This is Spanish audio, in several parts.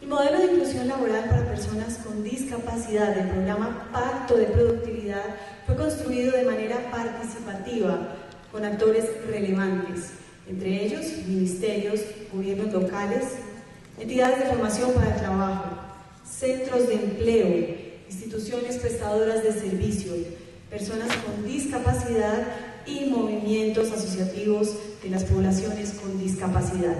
El modelo de inclusión laboral para personas con discapacidad del programa Pacto de Productividad fue construido de manera participativa con actores relevantes, entre ellos ministerios, gobiernos locales, entidades de formación para el trabajo, centros de empleo, instituciones prestadoras de servicios, personas con discapacidad y movimientos asociativos de las poblaciones con discapacidad.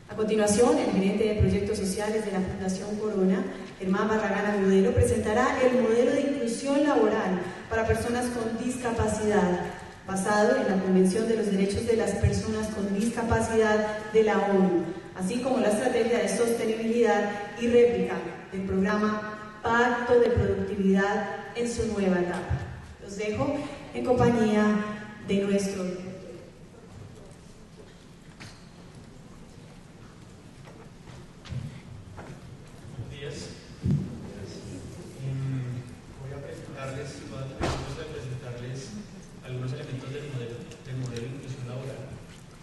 A continuación, el gerente de proyectos sociales de la Fundación Corona, Germán Barragán Agudelo, presentará el modelo de inclusión laboral para personas con discapacidad, basado en la Convención de los Derechos de las Personas con Discapacidad de la ONU, así como la estrategia de sostenibilidad y réplica del programa Pacto de Productividad en su nueva etapa. Los dejo en compañía de nuestro algunos elementos del modelo de inclusión laboral.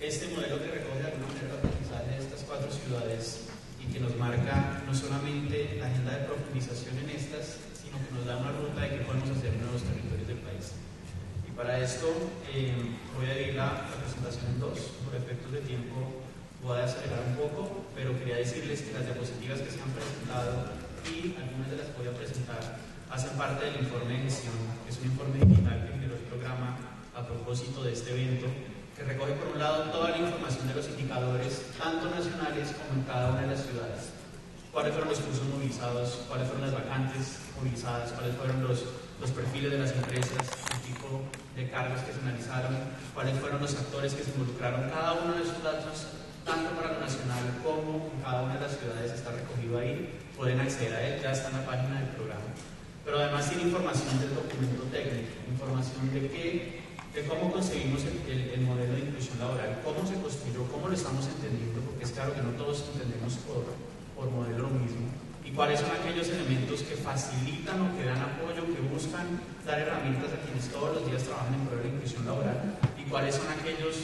Este modelo que recoge de alguna manera el aprendizaje de estas 4 ciudades y que nos marca no solamente la agenda de profundización en estas, sino que nos da una ruta de qué podemos hacer en nuevos territorios del país. Y para esto voy a dividir la presentación en 2. Por efectos de tiempo voy a acelerar un poco, pero quería decirles que las diapositivas que se han presentado y algunas de las que voy a presentar hacen parte del informe de gestión, que es un informe digital que generó el programa a propósito de este evento, que recoge por un lado toda la información de los indicadores, tanto nacionales como en cada una de las ciudades. Cuáles fueron los cursos movilizados, cuáles fueron las vacantes movilizadas, cuáles fueron los perfiles de las empresas, el tipo de cargos que se analizaron, cuáles fueron los actores que se involucraron. Cada uno de esos datos, tanto para lo nacional como en cada una de las ciudades, está recogido ahí. Pueden acceder a él, ya está en la página del programa. Pero además tiene información del documento técnico, información de cómo concebimos el modelo de inclusión laboral, cómo se construyó, cómo lo estamos entendiendo, porque es claro que no todos entendemos por modelo lo mismo, y cuáles son aquellos elementos que facilitan o que dan apoyo, que buscan dar herramientas a quienes todos los días trabajan en pro de la inclusión laboral, y cuáles son aquellos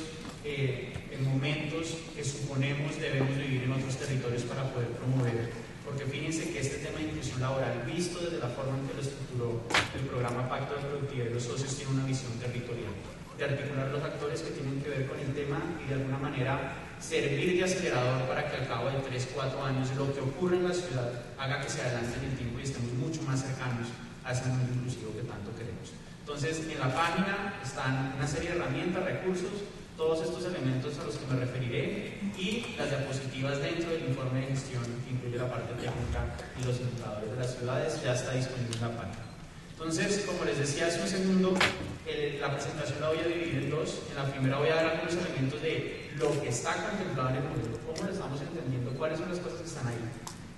momentos que suponemos debemos vivir en otros territorios para poder promover. Porque fíjense que este tema de inclusión laboral, visto desde la forma en que lo estructuró el programa Pacto de Productividad y los socios, tiene una visión territorial, de articular los actores que tienen que ver con el tema y de alguna manera servir de acelerador para que al cabo de 3-4 años lo que ocurre en la ciudad haga que se adelante en el tiempo y estemos mucho más cercanos a ese mundo inclusivo que tanto queremos. Entonces, en la página están una serie de herramientas, recursos, todos estos elementos a los que me referiré y las diapositivas dentro del informe de gestión que incluye la parte técnica y los indicadores de las ciudades ya está disponible en la página. Entonces, como les decía hace un segundo, la presentación la voy a dividir en 2. En la primera voy a dar algunos elementos de lo que está contemplado en el modelo, cómo lo estamos entendiendo, cuáles son las cosas que están ahí.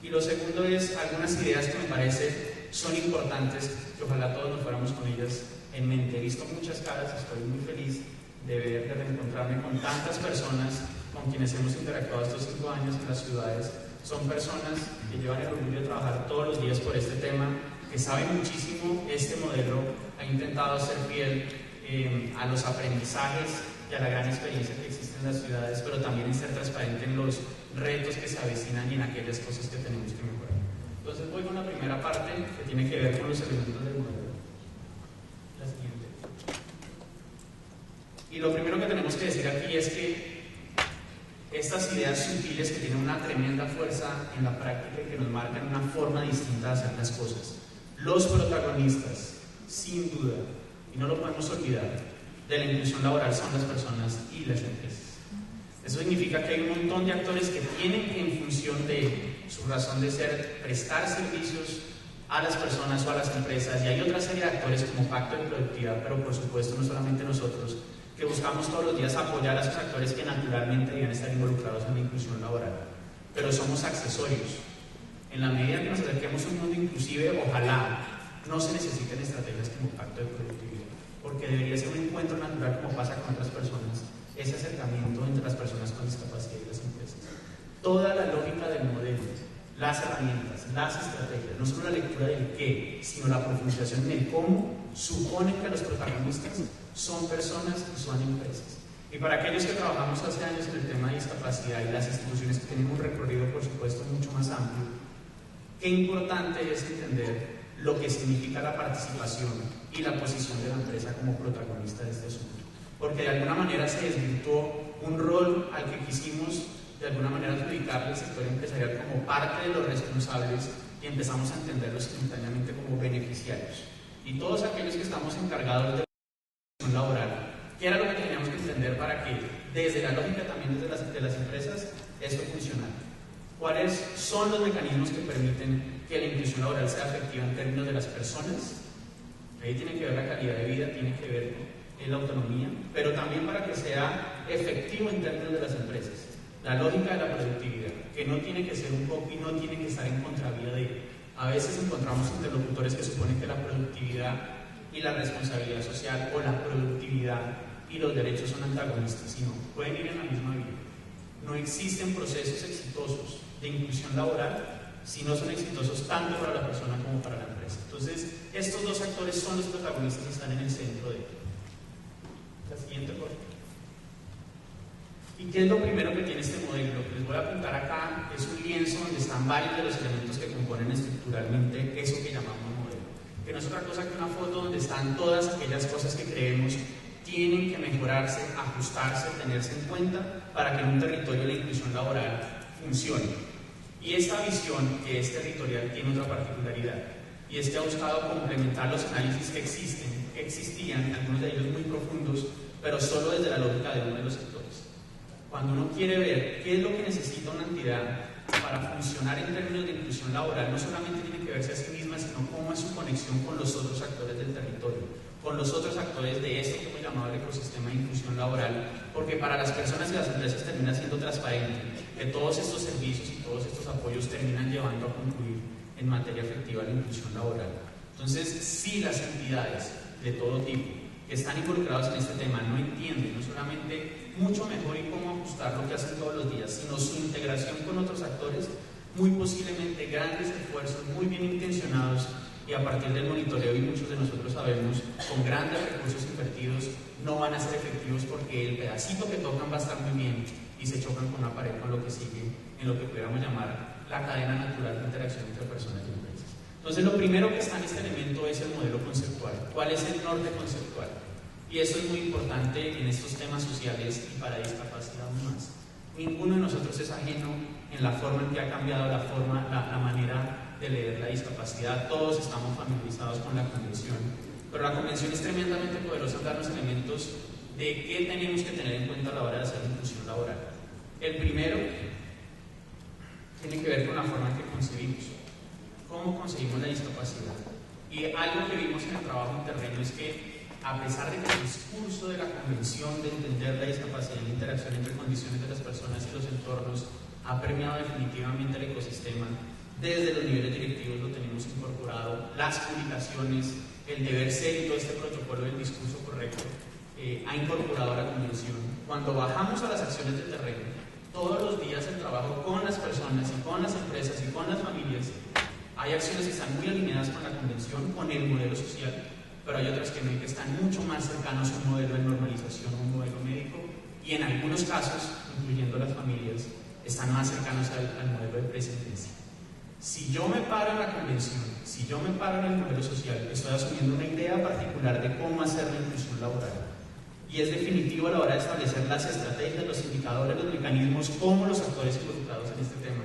Y lo segundo es algunas ideas que me parece son importantes, que ojalá todos nos fuéramos con ellas en mente. He visto muchas caras, estoy muy feliz de reencontrarme con tantas personas con quienes hemos interactuado estos 5 años en las ciudades. Son personas que llevan el orgullo de trabajar todos los días por este tema, que saben muchísimo. Este modelo ha intentado ser fiel a los aprendizajes y a la gran experiencia que existe en las ciudades, pero también en ser transparente en los retos que se avecinan y en aquellas cosas que tenemos que mejorar. Entonces voy con la primera parte que tiene que ver con los elementos del modelo. La siguiente. Y lo primero que tenemos que decir aquí es que estas ideas sutiles que tienen una tremenda fuerza en la práctica y que nos marcan una forma distinta de hacer las cosas. Los protagonistas, sin duda, y no lo podemos olvidar, de la inclusión laboral son las personas y las empresas. Eso significa que hay un montón de actores que tienen que, en función de su razón de ser, prestar servicios a las personas o a las empresas, y hay otra serie de actores como Pacto de Productividad, pero por supuesto no solamente nosotros, que buscamos todos los días apoyar a esos actores que naturalmente deben estar involucrados en la inclusión laboral, pero somos accesorios. En la medida que nos acerquemos a un mundo inclusive, ojalá no se necesiten estrategias como Pacto de Productividad, porque debería ser un encuentro natural, como pasa con otras personas, ese acercamiento entre las personas con discapacidad y las empresas. Toda la lógica del modelo, las herramientas, las estrategias, no solo la lectura del qué, sino la profundización en el cómo, suponen que los protagonistas son personas y son empresas. Y para aquellos que trabajamos hace años en el tema de discapacidad y las instituciones que tienen un recorrido, por supuesto, mucho más amplio, qué importante es entender lo que significa la participación y la posición de la empresa como protagonista de este asunto. Porque de alguna manera se desvirtuó un rol al que quisimos de alguna manera adjudicarle al sector empresarial como parte de los responsables y empezamos a entenderlos simultáneamente como beneficiarios. Y todos aquellos que estamos encargados de la relación laboral, ¿qué era lo que teníamos que entender para que desde la lógica también de las empresas esto funcionara? ¿Cuáles son los mecanismos que permiten que la inclusión laboral sea efectiva en términos de las personas? Ahí tiene que ver la calidad de vida, tiene que ver la autonomía, pero también para que sea efectivo en términos de las empresas. La lógica de la productividad, que no tiene que ser un poco y no tiene que estar en contravía de él. A veces encontramos interlocutores que suponen que la productividad y la responsabilidad social o la productividad y los derechos son antagonistas, sino pueden ir en la misma vía. No existen procesos exitosos de inclusión laboral si no son exitosos tanto para la persona como para la empresa. Entonces, estos dos actores son los protagonistas y están en el centro de ello. La siguiente, por favor. ¿Y qué es lo primero que tiene este modelo? Lo que les voy a apuntar acá es un lienzo donde están varios de los elementos que componen estructuralmente eso que llamamos modelo. Que no es otra cosa que una foto donde están todas aquellas cosas que creemos tienen que mejorarse, ajustarse, tenerse en cuenta para que en un territorio la inclusión laboral funcione. Y esta visión, que es territorial, tiene otra particularidad, y es que ha buscado complementar los análisis que existían, algunos de ellos muy profundos, pero solo desde la lógica de uno de los sectores. Cuando uno quiere ver qué es lo que necesita una entidad para funcionar en términos de inclusión laboral, no solamente tiene que verse a sí misma, sino cómo es su conexión con los otros actores del territorio, con los otros actores de esto que hemos llamado el ecosistema de inclusión laboral, porque para las personas y las empresas termina siendo transparente que todos estos servicios y todos estos apoyos terminan llevando a concluir en materia efectiva la inclusión laboral. Entonces, si las entidades de todo tipo que están involucrados en este tema no entienden no solamente mucho mejor y cómo ajustar lo que hacen todos los días, sino su integración con otros actores, muy posiblemente grandes esfuerzos muy bien intencionados y a partir del monitoreo, y muchos de nosotros sabemos, con grandes recursos invertidos, no van a ser efectivos porque el pedacito que tocan va a estar muy bien y se chocan con una pared con lo que sigue en lo que pudiéramos llamar la cadena natural de interacción entre personas y empresas. Entonces, lo primero que está en este elemento es el modelo conceptual. ¿Cuál es el norte conceptual? Y eso es muy importante en estos temas sociales y para discapacidad aún más. Ninguno de nosotros es ajeno en la forma en que ha cambiado la manera de leer la discapacidad. Todos estamos familiarizados con la convención, pero la convención es tremendamente poderosa en darnos elementos de qué tenemos que tener en cuenta a la hora de hacer inclusión laboral. El primero tiene que ver con la forma en que concebimos. ¿Cómo conseguimos la discapacidad? Y algo que vimos en el trabajo en terreno es que, a pesar de que el discurso de la convención de entender la discapacidad y la interacción entre condiciones de las personas y los entornos ha permeado definitivamente el ecosistema, desde los niveles directivos lo tenemos incorporado, las publicaciones, el deber ser y todo este protocolo del discurso correcto ha incorporado a la convención. Cuando bajamos a las acciones de terreno, todos los días el trabajo con las personas y con las empresas y con las familias, hay acciones que están muy alineadas con la convención, con el modelo social, pero hay otras que no, que están mucho más cercanos a un modelo de normalización, a un modelo médico, y en algunos casos, incluyendo las familias, están más cercanos al modelo de presentencia. Si yo me paro en la convención, si yo me paro en el modelo social, estoy asumiendo una idea particular de cómo hacer la inclusión laboral. Y es definitivo a la hora de establecer las estrategias, los indicadores, los mecanismos, como los actores involucrados en este tema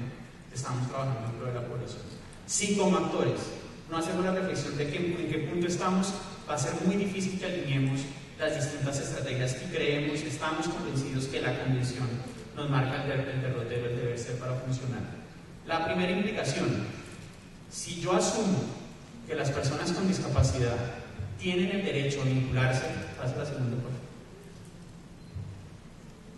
estamos trabajando en pro de la población. Si como actores no hacemos la reflexión de en qué punto estamos, va a ser muy difícil que alineemos las distintas estrategias y creemos, estamos convencidos que la convención nos marca el derrotero, el deber ser para funcionar. La primera implicación, si yo asumo que las personas con discapacidad tienen el derecho a vincularse, pasa la segunda por favor,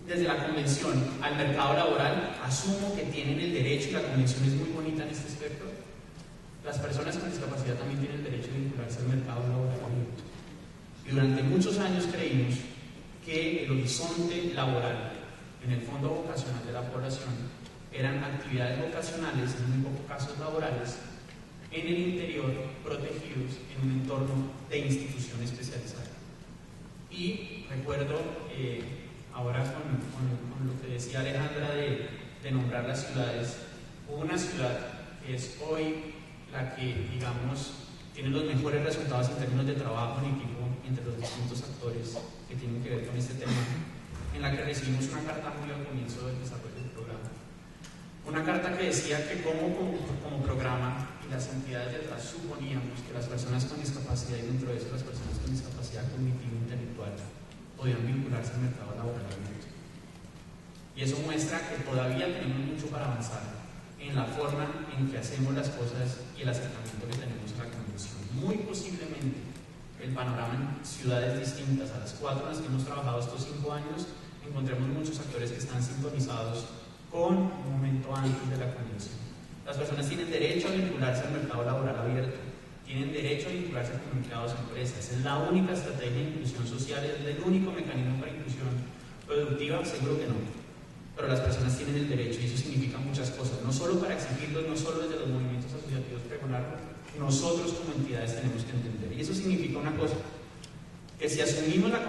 desde la convención al mercado laboral, asumo que tienen el derecho, y la convención es muy bonita en este aspecto, las personas con discapacidad también tienen el derecho de vincularse al mercado laboral abierto. Y durante muchos años creímos que el horizonte laboral, en el fondo vocacional de la población, eran actividades vocacionales, en muy pocos casos laborales, en el interior, protegidos en un entorno de institución especializada. Y recuerdo ahora con lo que decía Alejandra de nombrar las ciudades, una ciudad que es hoy la que, digamos, tiene los mejores resultados en términos de trabajo en equipo entre los distintos actores que tienen que ver con este tema, en la que recibimos una carta muy al comienzo del desarrollo del programa. Una carta que decía que como programa y las entidades detrás suponíamos que las personas con discapacidad, y dentro de eso las personas con discapacidad cognitiva e intelectual, podían vincularse al mercado laboral abierto. Y eso muestra que todavía tenemos mucho para avanzar en la forma en que hacemos las cosas y el acercamiento que tenemos a la convención. Muy posiblemente el panorama en ciudades distintas a las 4 en las que hemos trabajado estos 5 años, encontremos muchos actores que están sintonizados con un momento antes de la convención. Las personas tienen derecho a vincularse al mercado laboral abierto, tienen derecho a vincularse con empleados a empresas. Es la única estrategia de inclusión social, es el único mecanismo para inclusión productiva, seguro que no. Pero las personas tienen el derecho, y eso significa muchas cosas, no solo para exigirlos, no solo desde los movimientos asociativos pregonarlo, nosotros como entidades tenemos que entender. Y eso significa una cosa, que si asumimos la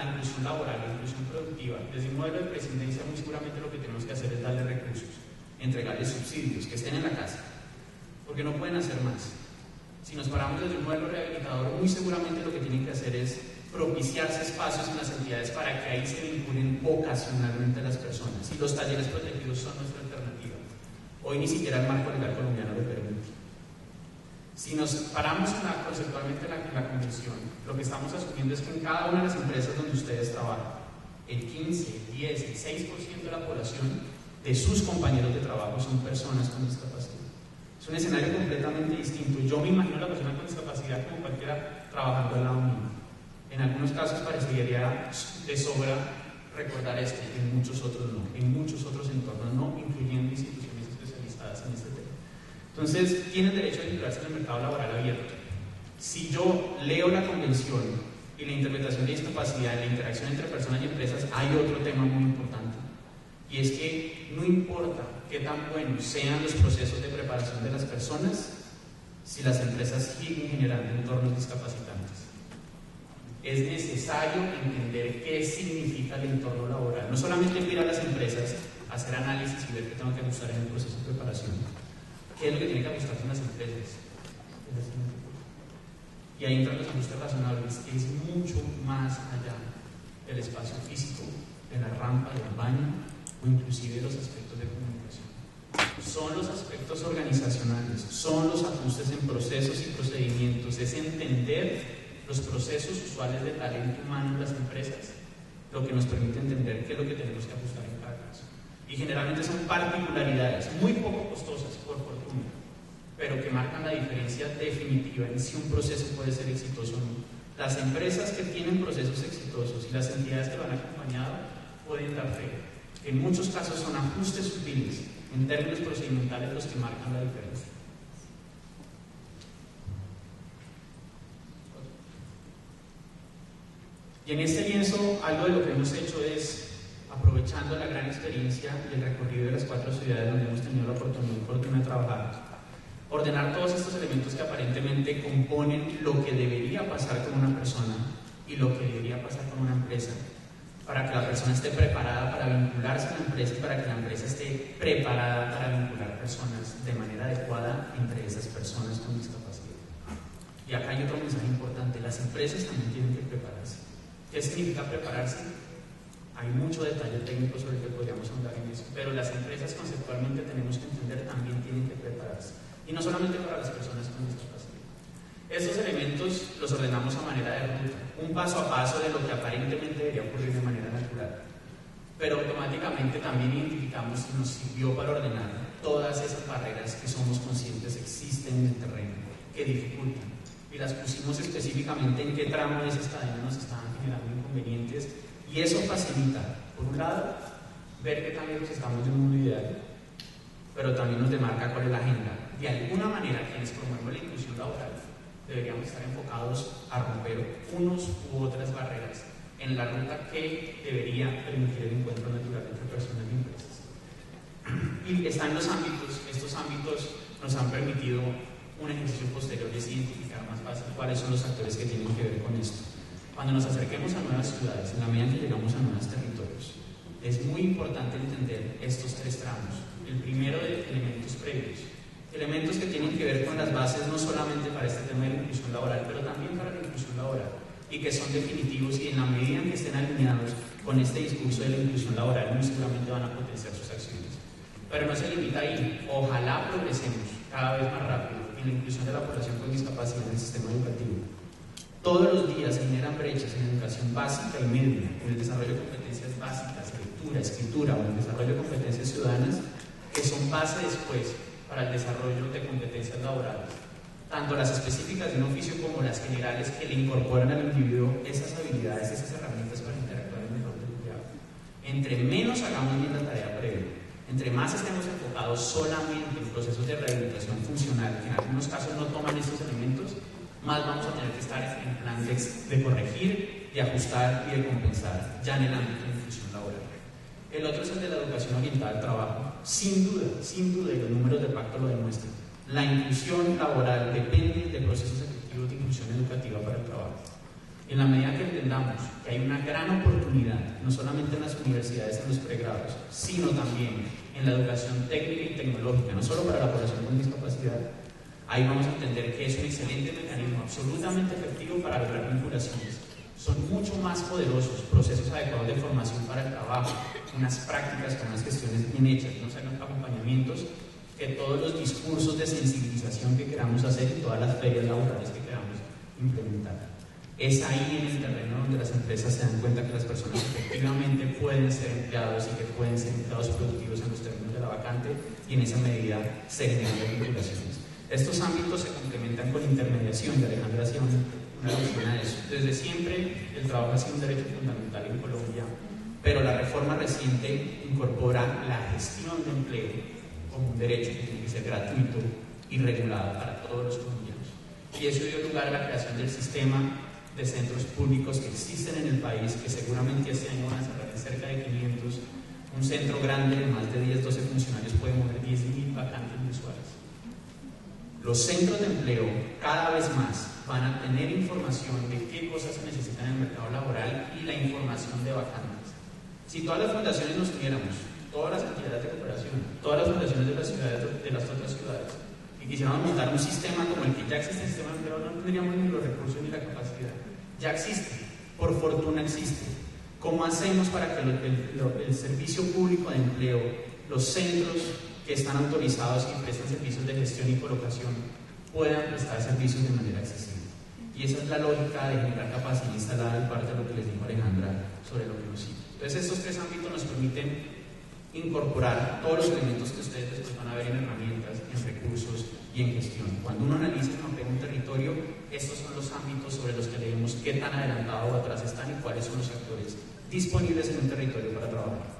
inclusión laboral, la inclusión productiva, desde un modelo de presidencia, muy seguramente lo que tenemos que hacer es darle recursos, entregarles subsidios, que estén en la casa, porque no pueden hacer más. Si nos paramos desde un modelo rehabilitador, muy seguramente lo que tienen que hacer es propiciarse espacios en las entidades para que ahí se vinculen ocasionalmente a las personas. Y los talleres protegidos son nuestra alternativa. Hoy ni siquiera el marco legal colombiano lo permite. Si nos paramos conceptualmente en la convención, lo que estamos asumiendo es que en cada una de las empresas donde ustedes trabajan, el 15, el 10, el 6% de la población de sus compañeros de trabajo son personas con discapacidad. Es un escenario completamente distinto. Yo me imagino a la persona con discapacidad como cualquiera trabajando al lado mío. En algunos casos parecería de sobra recordar esto, en muchos otros no, en muchos otros entornos no, incluyendo instituciones especializadas en este tema. Entonces, tienen derecho a vincularse en el mercado laboral abierto. Si yo leo la convención y la interpretación de discapacidad, la interacción entre personas y empresas, hay otro tema muy importante, y es que no importa qué tan buenos sean los procesos de preparación de las personas, si las empresas siguen generando entornos discapacitantes. Es necesario entender qué significa el entorno laboral. No solamente ir a las empresas a hacer análisis y ver qué tengo que ajustar en el proceso de preparación. ¿Qué es lo que tienen que ajustarse en las empresas? Y ahí entran los ajustes razonables, que es mucho más allá del espacio físico, de la rampa, del baño, o inclusive de los aspectos de comunicación. Son los aspectos organizacionales, son los ajustes en procesos y procedimientos, es entender los procesos usuales de talento humano en las empresas, lo que nos permite entender qué es lo que tenemos que ajustar en cada caso. Y generalmente son particularidades muy poco costosas, por fortuna, pero que marcan la diferencia definitiva en si un proceso puede ser exitoso o no. Las empresas que tienen procesos exitosos y las entidades que lo han acompañado pueden dar fe. En muchos casos son ajustes sutiles, en términos procedimentales, los que marcan la diferencia. Y en este lienzo, algo de lo que hemos hecho es, aprovechando la gran experiencia y el recorrido de las 4 ciudades donde hemos tenido la oportunidad de trabajar, ordenar todos estos elementos que aparentemente componen lo que debería pasar con una persona y lo que debería pasar con una empresa, para que la persona esté preparada para vincularse a la empresa y para que la empresa esté preparada para vincular personas de manera adecuada entre esas personas con discapacidad. Y acá hay otro mensaje importante: las empresas también tienen que prepararse. ¿Qué significa prepararse? Hay mucho detalle técnico sobre el que podríamos hablar en eso, pero las empresas conceptualmente tenemos que entender también tienen que prepararse. Y no solamente para las personas con discapacidad. Estos elementos los ordenamos a manera de ruta, un paso a paso de lo que aparentemente debería ocurrir de manera natural. Pero automáticamente también identificamos y nos sirvió para ordenar todas esas barreras que somos conscientes existen en el terreno, que dificultan. Y las pusimos específicamente en qué tramo de esas cadenas nos estaban generando inconvenientes, y eso facilita, por un lado, ver qué tan lejos estamos de un mundo ideal, pero también nos demarca cuál es la agenda. De alguna manera, quienes promueven la inclusión laboral deberíamos estar enfocados a romper unos u otras barreras en la ruta que debería permitir el encuentro natural entre personas y empresas. Y están los ámbitos, estos ámbitos nos han permitido un ejercicio posterior es identificar más fácil cuáles son los actores que tienen que ver con esto. Cuando nos acerquemos a nuevas ciudades, en la medida que llegamos a nuevos territorios, es muy importante entender estos tres tramos. El primero de elementos previos, elementos que tienen que ver con las bases no solamente para este tema de la inclusión laboral, pero también para la inclusión laboral, y que son definitivos, y en la medida en que estén alineados con este discurso de la inclusión laboral, muy seguramente van a potenciar sus acciones. Pero no se limita ahí. Ojalá progresemos cada vez más rápido en la inclusión de la población con discapacidad en el sistema educativo. Todos los días se generan brechas en educación básica y media, en el desarrollo de competencias básicas, lectura, escritura, o en el desarrollo de competencias ciudadanas, que son base después para el desarrollo de competencias laborales. Tanto las específicas de un oficio como las generales, que le incorporan al individuo esas habilidades, esas herramientas para interactuar en el mundo del empleado. Entre menos hagamos bien la tarea previa, entre más estemos enfocados solamente en procesos de rehabilitación funcional, que en algunos casos no toman estos elementos, más vamos a tener que estar en plan de corregir, de ajustar y de compensar, ya en el ámbito de inclusión laboral. El otro es el de la educación orientada al trabajo. Sin duda, y los números del pacto lo demuestran, la inclusión laboral depende de procesos efectivos de inclusión educativa para el trabajo. En la medida que entendamos que hay una gran oportunidad, no solamente en las universidades, en los pregrados, sino también en la educación técnica y tecnológica, no solo para la población con discapacidad, ahí vamos a entender que es un excelente mecanismo, absolutamente efectivo para lograr vinculaciones. Son mucho más poderosos procesos adecuados de formación para el trabajo, unas prácticas con unas gestiones bien hechas, unos acompañamientos, que todos los discursos de sensibilización que queramos hacer y todas las ferias laborales que queramos implementar. Es ahí en el terreno donde las empresas se dan cuenta que las personas efectivamente pueden ser empleados y que pueden ser empleados productivos en los términos de la vacante, y en esa medida se generan vinculaciones. Estos ámbitos se complementan con intermediación, y Alejandra hacía una alusión a eso. Desde siempre el trabajo ha sido un derecho fundamental en Colombia, pero la reforma reciente incorpora la gestión de empleo como un derecho que tiene que ser gratuito y regulado para todos los colombianos. Y eso dio lugar a la creación del sistema de centros públicos que existen en el país, que seguramente este año van a cerrar en cerca de 500. Un centro grande de más de 10-12 funcionarios puede mover 10.000 vacantes mensuales. Los centros de empleo cada vez más van a tener información de qué cosas se necesitan en el mercado laboral y la información de vacantes. Si todas las fundaciones nos uniéramos, todas las entidades de cooperación, todas las fundaciones de las ciudades, de las otras ciudades, y quisiéramos montar un sistema como el que ya existe, el sistema de empleo, no tendríamos ni los recursos ni la capacidad. Ya existe, por fortuna existe. ¿Cómo hacemos para que el servicio público de empleo, los centros que están autorizados y prestan servicios de gestión y colocación, puedan prestar servicios de manera accesible? Y esa es la lógica de generar capacidad instalada en parte de lo que les dijo Alejandra sobre lo que nos sigue. Entonces, estos tres ámbitos nos permiten incorporar todos los elementos que ustedes después van a ver en herramientas, en recursos y en gestión. Cuando uno analiza y mapea un territorio, estos son los ámbitos sobre los que leemos qué tan adelantado o atrás están y cuáles son los actores disponibles en un territorio para trabajar.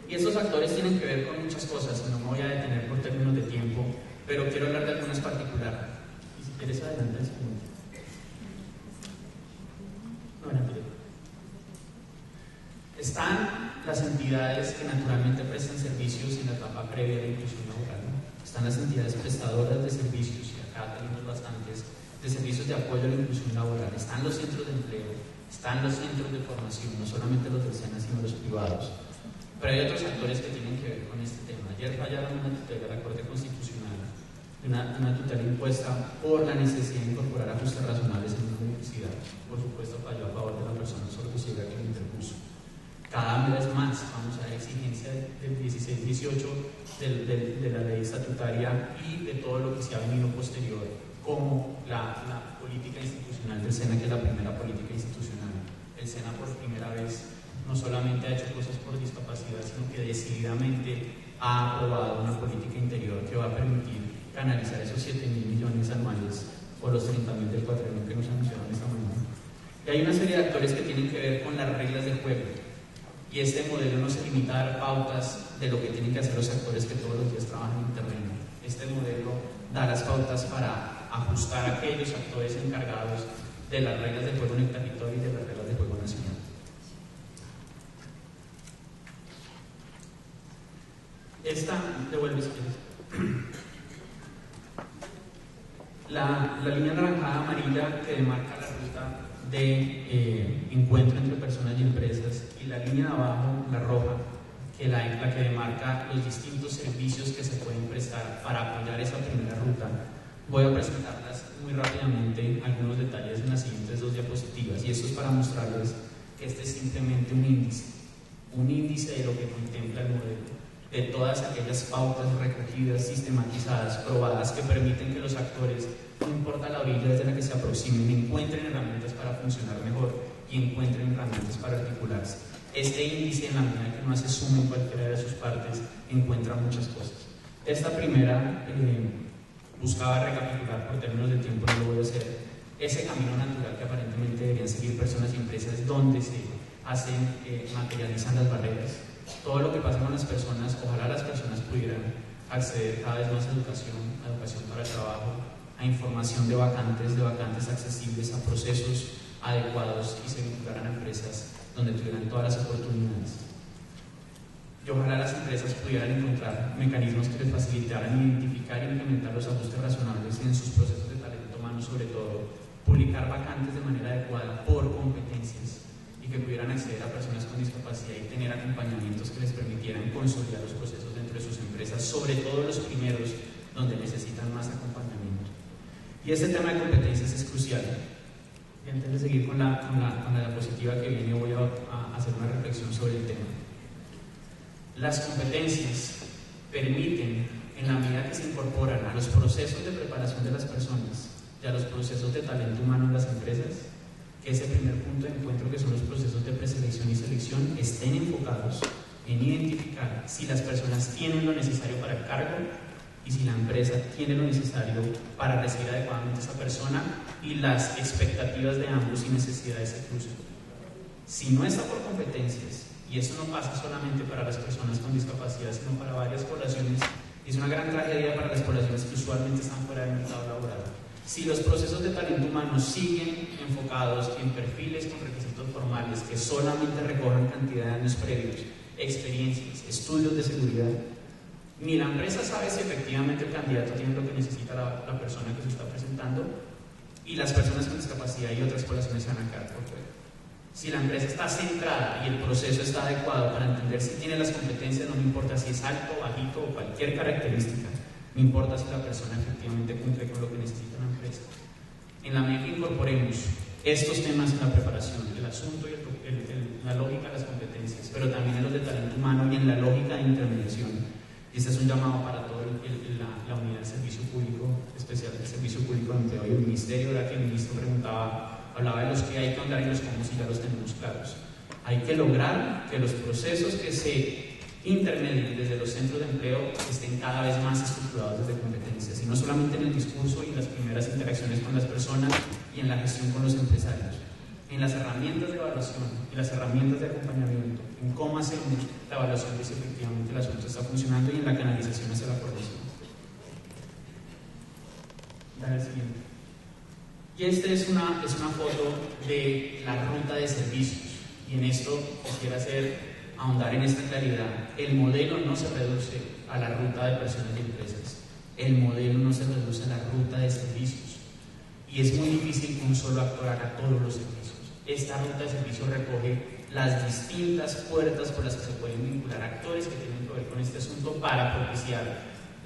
Y estos actores tienen que ver con muchas cosas, no me voy a detener por términos de tiempo, pero quiero hablar de algunas particulares. Y si quieres, adelante el segundo. No, están las entidades que naturalmente prestan servicios en la etapa previa de la inclusión laboral, ¿no? Están las entidades prestadoras de servicios, y acá tenemos bastantes, de servicios de apoyo a la inclusión laboral. Están los centros de empleo, están los centros de formación, no solamente los del SENA, sino los privados. Pero hay otros actores que tienen que ver con este tema. Ayer fallaron una tutela de la Corte Constitucional, una tutela impuesta por la necesidad de incorporar ajustes razonables en una universidad. Por supuesto, falló a favor de la persona sordociega que lo interpuso. Cada vez más vamos a la exigencia del 16-18 de la ley estatutaria y de todo lo que se ha venido posterior, como la política institucional del SENA, que es la primera política institucional. El SENA por primera vez no solamente ha hecho cosas por discapacidad, sino que decididamente ha aprobado una política interior que va a permitir canalizar esos 7.000 millones anuales o los 30.000 del cuatrienio que nos anunciaron esta mañana. Y hay una serie de actores que tienen que ver con las reglas del juego. Y este modelo no se limita a dar pautas de lo que tienen que hacer los actores que todos los días trabajan en terreno. Este modelo da las pautas para ajustar a aquellos actores encargados de las reglas de juego en el territorio y de las reglas de juego nacional. Esta, devuelve si quieres. La línea anaranjada amarilla que demarca la ruta de encuentro entre personas y empresas, y la línea de abajo, la roja, la que demarca los distintos servicios que se pueden prestar para apoyar esa primera ruta. Voy a presentarlas muy rápidamente, algunos detalles en las siguientes 2 diapositivas, y esto es para mostrarles que este es simplemente un índice de lo que contempla el modelo, de todas aquellas pautas recogidas, sistematizadas, probadas, que permiten que los actores, no importa la orilla desde la que se aproximen, encuentren herramientas para funcionar mejor y encuentren herramientas para articularse. Este índice, en la medida que no hace suma en cualquiera de sus partes, encuentra muchas cosas. Esta primera buscaba recapitular, por términos de tiempo no lo voy a hacer, ese camino natural que aparentemente deberían seguir personas y empresas donde se materializan las barreras. Todo lo que pasa con las personas, ojalá las personas pudieran acceder cada vez más a educación para el trabajo, a información de vacantes accesibles, a procesos adecuados, y se vincularan a empresas donde tuvieran todas las oportunidades. Y ojalá las empresas pudieran encontrar mecanismos que les facilitaran identificar e implementar los ajustes razonables en sus procesos de talento humano, sobre todo publicar vacantes de manera adecuada por competencias, y que pudieran acceder a personas con discapacidad y tener acompañamientos que les permitieran consolidar los procesos dentro de sus empresas, sobre todo los primeros, donde necesitan más acompañamiento. Y este tema de competencias es crucial. Y antes de seguir con la diapositiva que viene, voy a hacer una reflexión sobre el tema. Las competencias permiten, en la medida que se incorporan a los procesos de preparación de las personas y a los procesos de talento humano en las empresas, que ese primer punto de encuentro, que son los procesos de preselección y selección, estén enfocados en identificar si las personas tienen lo necesario para el cargo y si la empresa tiene lo necesario para recibir adecuadamente a esa persona, y las expectativas de ambos y necesidades se cruzan. Si no está por competencias, y eso no pasa solamente para las personas con discapacidad, sino para varias poblaciones, es una gran tragedia para las poblaciones que usualmente están fuera del mercado laboral. Si los procesos de talento humano siguen enfocados en perfiles con requisitos formales que solamente recojan cantidad de años previos, experiencias, estudios de seguridad, ni la empresa sabe si efectivamente el candidato tiene lo que necesita la persona que se está presentando, y las personas con discapacidad y otras poblaciones se van a quedar por fuera. Si la empresa está centrada y el proceso está adecuado para entender si tiene las competencias, no me importa si es alto, bajito o cualquier característica, me importa si la persona efectivamente cumple con lo que necesita una empresa. En la medida que incorporemos estos temas en la preparación, el asunto y la lógica de las competencias, pero también en los de talento humano y en la lógica de intermediación, y este es un llamado para toda la unidad del servicio público, especial del servicio público de empleo y el ministerio, ahora que el ministro hablaba de los que hay que andar y los cómo, si ya los tenemos claros. Hay que lograr que los procesos que se intermedien desde los centros de empleo estén cada vez más estructurados desde competencias, y no solamente en el discurso y en las primeras interacciones con las personas y en la gestión con los empresarios, en las herramientas de evaluación y las herramientas de acompañamiento, en cómo hacemos la evaluación de si efectivamente el asunto está funcionando, y en la canalización hacia la formación. Dale el siguiente. Y esta es una foto de la ruta de servicios, y en esto quisiera ahondar en esta claridad. El modelo no se reduce a la ruta de personas y empresas, el modelo no se reduce a la ruta de servicios, y es muy difícil que un solo actor haga todos los servicios. Esta ruta de servicios recoge las distintas puertas por las que se pueden vincular actores que tienen que ver con este asunto para propiciar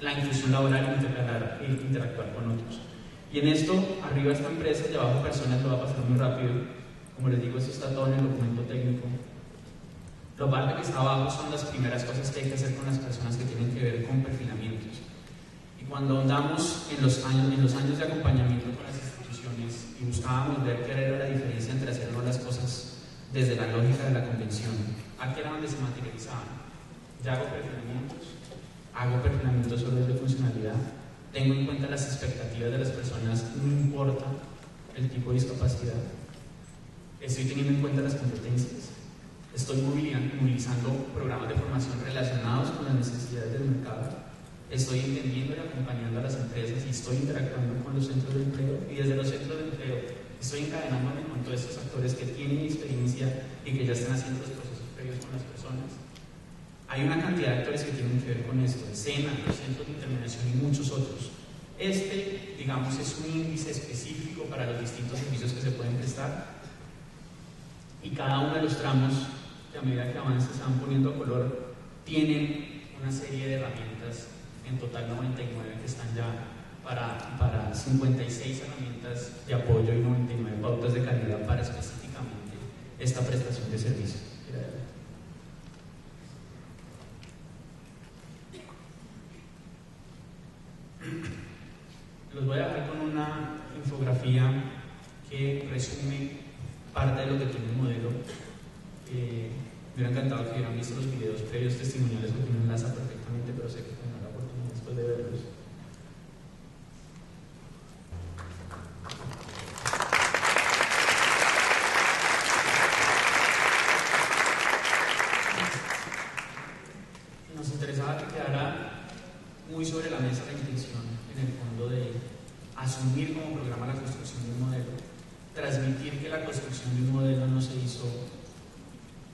la inclusión laboral y interactuar con otros. Y en esto, arriba está empresas y abajo personas, lo va a pasar muy rápido. Como les digo, esto está todo en el documento técnico. Lo parte que está abajo son las primeras cosas que hay que hacer con las personas que tienen que ver con perfilamientos. Y cuando andamos en los años de acompañamiento con las instituciones y buscábamos ver qué era la diferencia entre hacer las cosas desde la lógica de la convención, aquí era donde se materializaban. Ya hago perfilamientos solo desde funcionalidad, tengo en cuenta las expectativas de las personas, no importa el tipo de discapacidad, estoy teniendo en cuenta las competencias, estoy movilizando programas de formación relacionados con las necesidades del mercado, estoy entendiendo y acompañando a las empresas, y estoy interactuando con los centros de empleo, y desde los centros de empleo estoy encadenándome con todos estos actores que tienen experiencia y que ya están haciendo los procesos previos con las personas. Hay una cantidad de actores que tienen que ver con esto, el SENA, los centros de intermediación y muchos otros. Digamos, es un índice específico para los distintos servicios que se pueden prestar, y cada uno de los tramos, que a medida que avanza se van poniendo a color, tienen una serie de herramientas, en total 99 que están ya para 56 herramientas de apoyo y 99 pautas de calidad para específicamente esta prestación de servicios. Los voy a dejar con una infografía que resume parte de lo que tiene el modelo. Me hubiera encantado que hubieran visto los videos previos testimoniales porque no enlaza perfectamente, pero sé que tendrán la oportunidad después de verlos. Nos interesaba que quedara muy sobre la mesa la intención, en el fondo, de asumir como programa la construcción de un modelo, transmitir que la construcción de un modelo no se hizo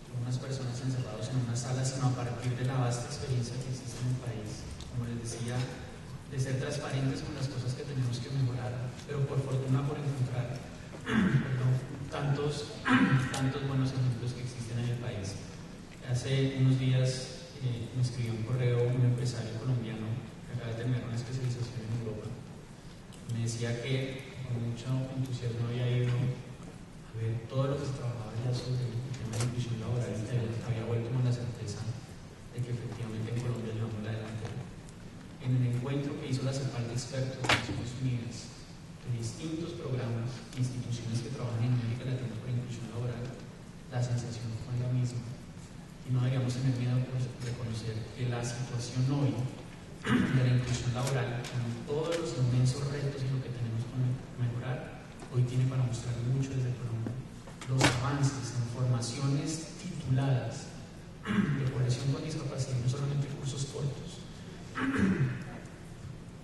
con unas personas encerrados en una sala, sino a partir de la vasta experiencia que existe en el país. Como les decía, de ser transparentes con las cosas que tenemos que mejorar, pero por fortuna por encontrar tantos buenos ejemplos que existen en el país. Hace unos días me escribió un correo un empresario colombiano que acaba de terminar una especialización en Europa. Me decía que con mucho entusiasmo había ido a ver todo lo que se trabajaba ya sobre el tema de inclusión laboral y que había vuelto con la certeza de que efectivamente en Colombia llevamos la delantera. En el encuentro que hizo la CEPAL de expertos de Naciones Unidas de distintos programas e instituciones que trabajan en América Latina por inclusión laboral, la sensación fue la misma. Y no deberíamos tener miedo por reconocer que la situación hoy de la inclusión laboral, con todos los inmensos retos y lo que tenemos que mejorar, hoy tiene para mostrar mucho desde Colombia. Los avances en formaciones tituladas de población con discapacidad, no solamente cursos cortos,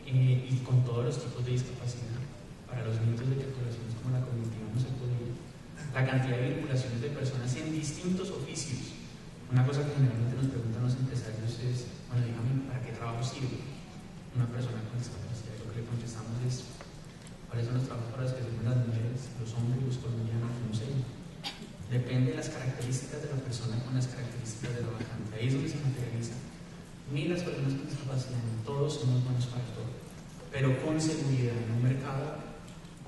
y con todos los tipos de discapacidad, para los mitos de titulaciones como la cognitiva no se podía. La cantidad de vinculaciones de personas en distintos oficios. Una cosa que generalmente nos preguntan los empresarios es, bueno, dígame, ¿para qué trabajo sirve una persona con discapacidad? Y lo que le contestamos es, ¿cuáles son los trabajos para los que sirven las mujeres, los hombres, los colombianos? No sé. Depende de las características de la persona con las características de la vacante. Ahí es donde se materializa. Ni las personas con discapacidad, ni todos somos buenos para todo. Pero con seguridad, en un mercado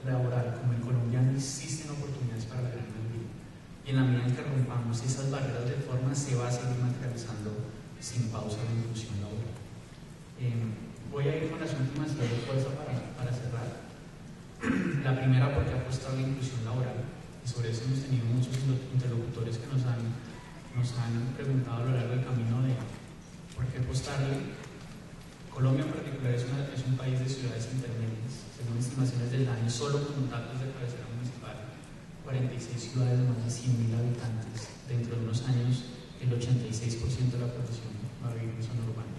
laboral como el colombiano existen oportunidades para la gran mayoría. Y en la medida en que rompamos esas barreras de forma, se va a seguir materializando sin pausa la inclusión laboral. Voy a ir con las últimas ideas de fuerza para cerrar. La primera, porque apostar a la inclusión laboral. Y sobre eso hemos tenido muchos interlocutores que nos han preguntado a lo largo del camino de por qué apostarle. Colombia en particular es un país de ciudades intermedias. Según estimaciones del año, solo con datos de cabecera municipal, 46 ciudades de más de 100.000 habitantes. Dentro de unos años, el 86% de la población va a vivir en zona urbana.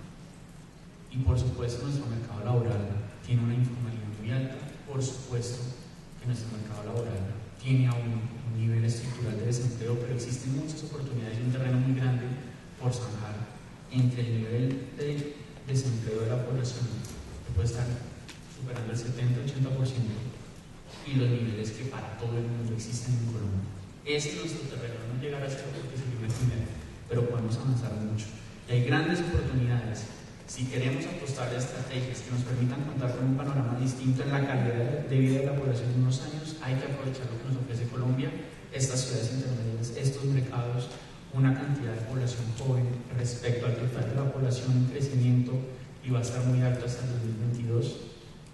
Y por supuesto, nuestro mercado laboral tiene una informalidad muy alta. Por supuesto que nuestro mercado laboral tiene aún un nivel estructural de desempleo, pero existen muchas oportunidades y un terreno muy grande por zanjar entre el nivel de desempleo de la población, que puede estar superando el 70-80%, y los niveles que para todo el mundo existen en Colombia. Ese es nuestro terreno, no llegar a cero porque sería una quimera, pero podemos avanzar mucho. Y hay grandes oportunidades. Si queremos apostar a estrategias que nos permitan contar con un panorama distinto en la calidad de vida de la población en unos años, hay que aprovechar lo que nos ofrece Colombia, estas ciudades intermedias, estos mercados, una cantidad de población joven respecto al total de la población en crecimiento, y va a estar muy alto hasta el 2022,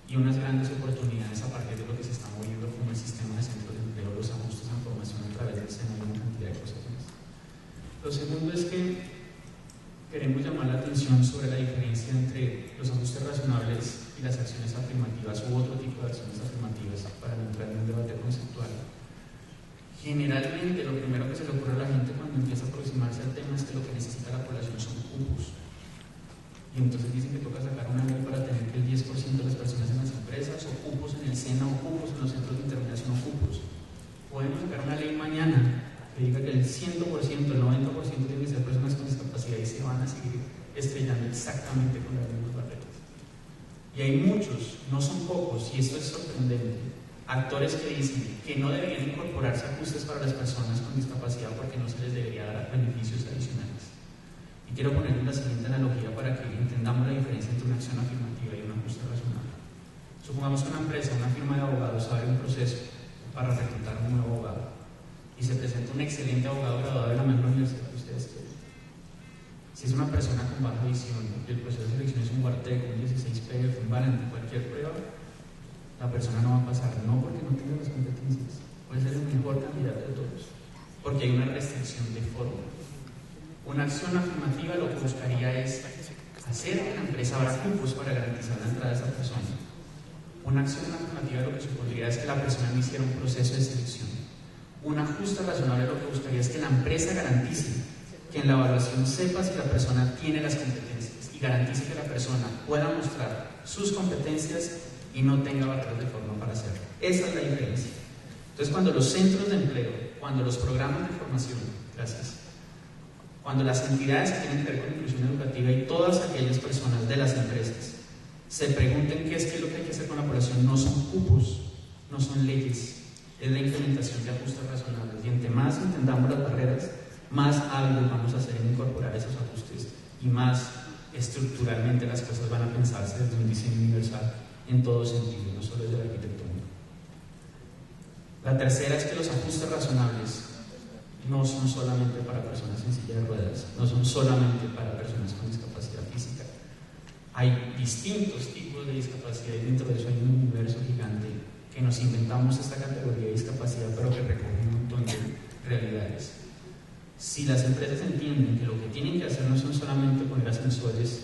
y unas grandes oportunidades a partir de lo que se está moviendo como el sistema de centros de empleo, los ajustes en formación a través del SENA y una cantidad de cosas más. Lo segundo es que queremos llamar la atención sobre la diferencia entre los ajustes razonables y las acciones afirmativas u otro tipo de acciones afirmativas para no entrar en un debate conceptual. Generalmente lo primero que se le ocurre a la gente cuando empieza a aproximarse al tema es que lo que necesita la población son cupos. Y entonces dicen que toca sacar una ley para tener que el 10% de las personas en las empresas, o cupos en el SENA, o cupos en los centros de intermediación, o cupos. Podemos sacar una ley mañana que diga que el 100%, el 90% tiene que ser personas con discapacidad, y se van a seguir estrellando exactamente con las mismas barreras. Y hay muchos, no son pocos, y esto es sorprendente, actores que dicen que no deberían incorporarse ajustes para las personas con discapacidad porque no se les debería dar beneficios adicionales. Y quiero poner la siguiente analogía para que entendamos la diferencia entre una acción afirmativa y un ajuste razonable. Supongamos que una empresa, una firma de abogados, abre un proceso para reclutar un nuevo abogado y se presenta un excelente abogado graduado de la mejor universidad que ustedes quieren. Si es una persona con baja visión y el proceso de selección es un Guartec, un 16PF, un Valente, cualquier prueba, la persona no va a pasar, no porque no tenga las competencias, puede ser el mejor candidato de todos, porque hay una restricción de forma. Una acción afirmativa lo que buscaría es hacer que la empresa abra cupos para garantizar la entrada de esa persona. Una acción afirmativa lo que supondría es que la persona no hiciera un proceso de selección. Un ajuste razonable lo que buscaría es que la empresa garantice que en la evaluación sepa si la persona tiene las competencias y garantice que la persona pueda mostrar sus competencias y no tenga barreras de forma para hacerlo. Esa es la diferencia. Entonces, cuando los centros de empleo, cuando los programas de formación, cuando las entidades que tienen que ver con inclusión educativa y todas aquellas personas de las empresas se pregunten qué es lo que hay que hacer con la población, no son cupos, no son leyes, es la implementación de ajustes razonables. Y entre más entendamos las barreras, más hábiles vamos a ser en incorporar esos ajustes y más estructuralmente las cosas van a pensarse desde un diseño universal en todo sentido, no solo desde la arquitectura. La tercera es que los ajustes razonables no son solamente para personas en silla de ruedas, no son solamente para personas con discapacidad física. Hay distintos tipos de discapacidad y dentro de eso hay un universo gigante que nos inventamos esta categoría de discapacidad, pero que recoge un montón de realidades. Si las empresas entienden que lo que tienen que hacer no son solamente poner ascensores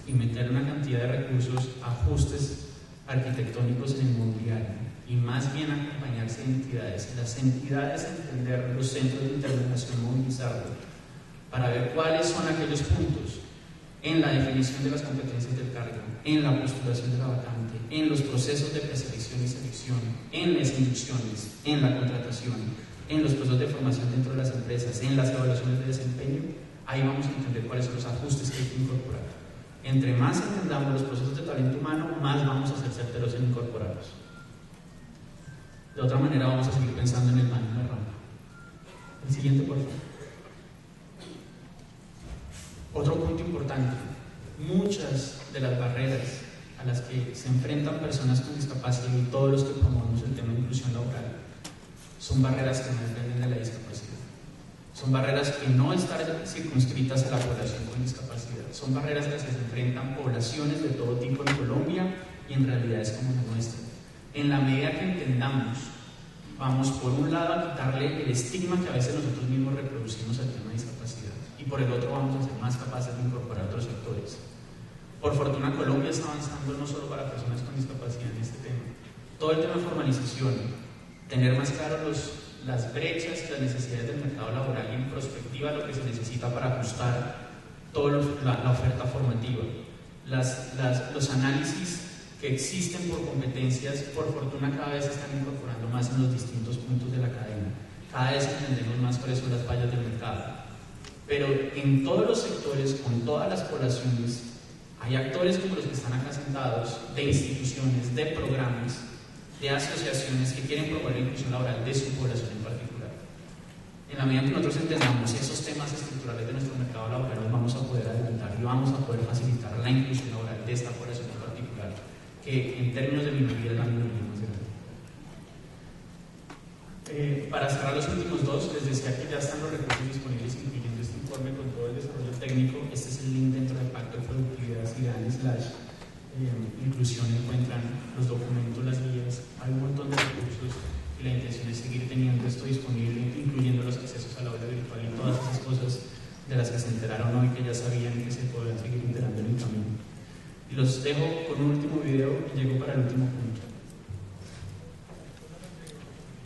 y meter una cantidad de recursos, ajustes arquitectónicos en el mobiliario, y más bien acompañarse de entidades, y las entidades entender los centros de intervención, movilizarlos, para ver cuáles son aquellos puntos en la definición de las competencias del cargo, en la postulación de la vacante, en los procesos de preselección y selección, en las inducciones, en la contratación, en los procesos de formación dentro de las empresas, en las evaluaciones de desempeño. Ahí vamos a entender cuáles son los ajustes que hay que incorporar. Entre más entendamos los procesos de talento humano, más vamos a ser certeros en incorporarlos. De otra manera vamos a seguir pensando en el baño de la rampa. El siguiente, por favor. Otro punto importante, muchas de las barreras a las que se enfrentan personas con discapacidad y todos los que promovemos el tema de inclusión laboral son barreras que no dependen de la discapacidad. Son barreras que no están circunscritas a la población con discapacidad. Son barreras a las que se enfrentan poblaciones de todo tipo en Colombia y en realidades como la nuestra. En la medida que entendamos, vamos por un lado a quitarle el estigma que a veces nosotros mismos reproducimos al tema de discapacidad y por el otro vamos a ser más capaces de incorporar otros sectores. Por fortuna Colombia está avanzando no solo para personas con discapacidad en este tema. Todo el tema de formalización, tener más claro las brechas y las necesidades del mercado laboral y en perspectiva lo que se necesita para ajustar toda la oferta formativa, los análisis que existen por competencias, por fortuna cada vez se están incorporando más en los distintos puntos de la cadena. Cada vez entendemos más cuáles son las fallas del mercado. Pero en todos los sectores, con todas las poblaciones, hay actores como los que están acá sentados, de instituciones, de programas, de asociaciones que quieren promover la inclusión laboral de su población en particular. En la medida que nosotros entendamos esos temas estructurales de nuestro mercado laboral, nos vamos a poder adelantar y vamos a poder facilitar la inclusión laboral de esta población en particular, que en términos de minoría es la minoría más grande. Para cerrar los últimos dos, les decía que ya están los recursos disponibles, incluyendo este informe con todo el desarrollo técnico. Este es el link dentro del Pacto de Productividad /inclusión. Encuentran los documentos, las guías, hay un montón de recursos y la intención es seguir teniendo esto disponible, incluyendo los accesos a la aula virtual y todas esas cosas de las que se enteraron hoy, que ya sabían que se podrán seguir enterando en el camino. Y los dejo con un último video y llego para el último punto.